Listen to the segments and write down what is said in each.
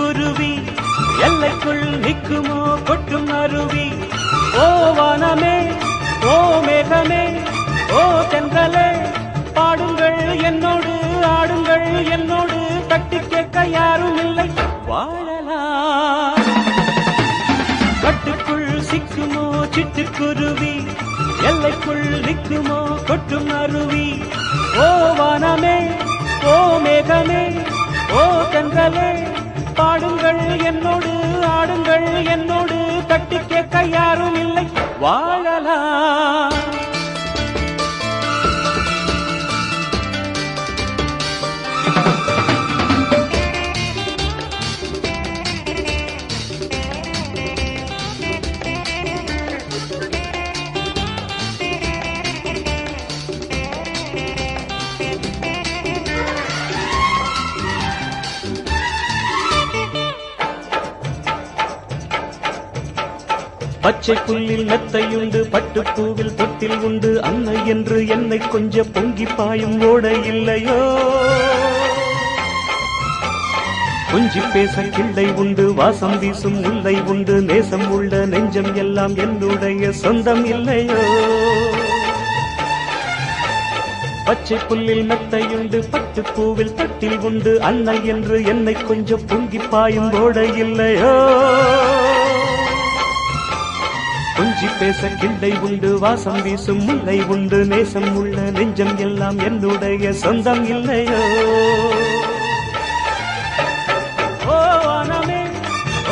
சிட்டுக்குருவி எல்லைக்குள் நிக்குமோ கொட்டும் அருவி ஓ வானமே ஓ மேகமே ஓ தென்றலே பாடுங்கள் என்னோடு ஆடுங்கள் என்னோடு தட்டி கேட்க யாரும் இல்லை வாழலாம் கட்டுக்குள் சிக்குமோ சிட்டுக்குருவி எல்லைக்குள் நிக்குமோ கொட்டும் அருவி ஓ வானமே ஓ மேகமே ஓ தென்றலே பாடுங்கள் என்னோடு ஆடுங்கள் என்னோடு தட்டி கேட்க யாரும் இல்லை வாழலாம் பச்சை புல்லில் மெத்தையுண்டு பட்டுப்பூவில் தொட்டில் உண்டு அன்னை என்று என்னை கொஞ்ச பொங்கி பாயும் ஓட இல்லையோ கொஞ்சி பேச கிள்ளை உண்டு வாசம் வீசும் முல்லை உண்டு நேசம் உள்ள நெஞ்சம் எல்லாம் என்னுடைய சொந்தம் இல்லையோ பச்சை புல்லில் மெத்தையுண்டு பட்டுப்பூவில் தொட்டில் உண்டு அன்னை என்று என்னை கொஞ்சம் பொங்கி பாயும் ஓட இல்லையோ கொஞ்சி பேச கிள்ளை உண்டு வாசம் வீசும் முல்லை உண்டு நேசம் உள்ள நெஞ்சம் எல்லாம் என்னுடைய சொந்தம் இல்லையோ ஓ வானமே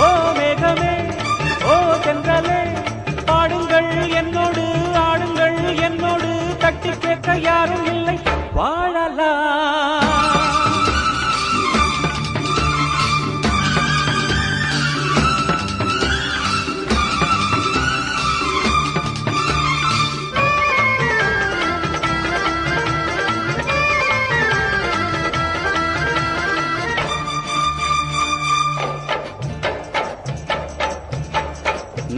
ஓ மேகமே ஓ தென்றலே பாடுங்கள் என்னோடு ஆடுங்கள் என்னோடு தட்டி கேட்க யாரும் இல்லை வாழலாம்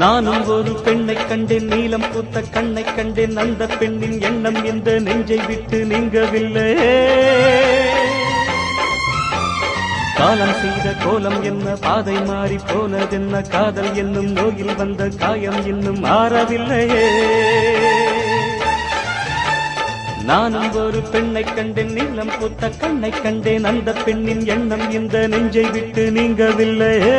நானும் ஒரு பெண்ணை கண்டேன் நீலம் பூத்த கண்ணை கண்டேன் அந்த பெண்ணின் எண்ணம் இந்த நெஞ்சை விட்டு நீங்கவில்லை காலம் செய்த கோலம் என்ன பாதை மாறி போனதென்ன காதல் என்னும் நோயில் வந்த காயம் இன்னும் ஆறவில்லையே நானும் ஒரு பெண்ணை கண்டேன் நீலம் பூத்த கண்ணை கண்டேன் அந்த பெண்ணின் எண்ணம் இந்த நெஞ்சை விட்டு நீங்கவில்லையே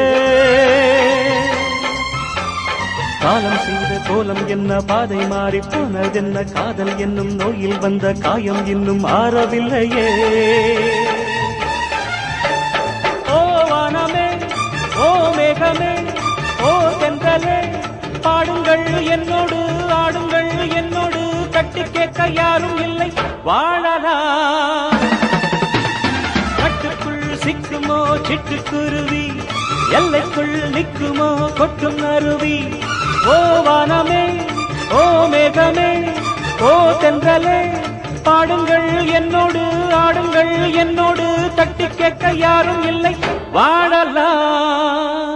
காலம் செய்த கோலம் என்ன பாதை மாறி போனதென்ன காதல் என்னும் நோயில் வந்த காயம் இன்னும் ஆறவில்லையே ஓ வானமே ஓ மேகமே ஓ தென்றலே பாடுங்கள் என்னோடு ஆடுங்கள் என்னோடு தட்டி கேட்க யாரும் இல்லை வாழலாம் கட்டுக்குள் சிக்குமோ சிட்டுக்குருவி எல்லைக்குள் நிக்குமோ கொட்டும் அருவி ஓ வானமே ஓ மேகமே ஓ தென்றலே பாடுங்கள் என்னோடு ஆடுங்கள் என்னோடு தட்டி கேட்க யாரும் இல்லை வாழலாம்